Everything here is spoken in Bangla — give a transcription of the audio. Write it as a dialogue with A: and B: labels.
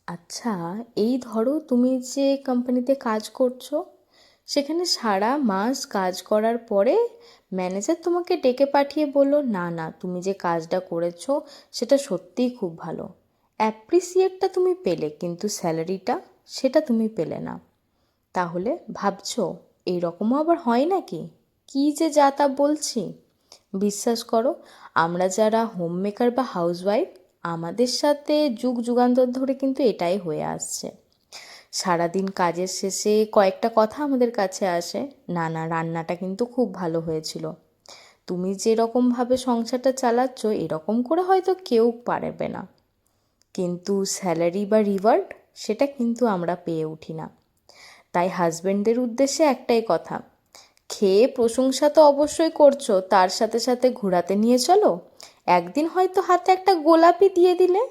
A: আচ্ছা, এই ধরো তুমি যে কোম্পানিতে কাজ করছো, সেখানে সারা মাস কাজ করার পরে ম্যানেজার তোমাকে ডেকে পাঠিয়ে বললো, না না, তুমি যে কাজটা করেছো সেটা সত্যিই খুব ভালো। অ্যাপ্রিসিয়েটটা তুমি পেলে, কিন্তু স্যালারিটা সেটা তুমি পেলে না। তাহলে ভাবছো এইরকমও আবার হয় নাকি? কী যে যা তা বলছি! বিশ্বাস করো, আমরা যারা হোম মেকার বা হাউসওয়াইফ, আমাদের সাথে যুগ যুগান্তর ধরে কিন্তু এটাই হয়ে আসছে। সারাদিন কাজের শেষে কয়েকটা কথা আমাদের কাছে আসে, না না, রান্নাটা কিন্তু খুব ভালো হয়েছিল, তুমি যেরকমভাবে সংসারটা চালাচ্ছ এরকম করে হয়তো কেউ পারবে না। কিন্তু স্যালারি বা রিওয়ার্ড, সেটা কিন্তু আমরা পেয়ে উঠি না। তাই হাজবেন্ডদের উদ্দেশ্যে একটাই কথা, খেয়ে প্রশংসা তো অবশ্যই করছো, তার সাথে সাথে ঘোরাতে নিয়ে চলো। একদিন হয়তো হাতে একটা গোলাপই দিয়ে দিলে,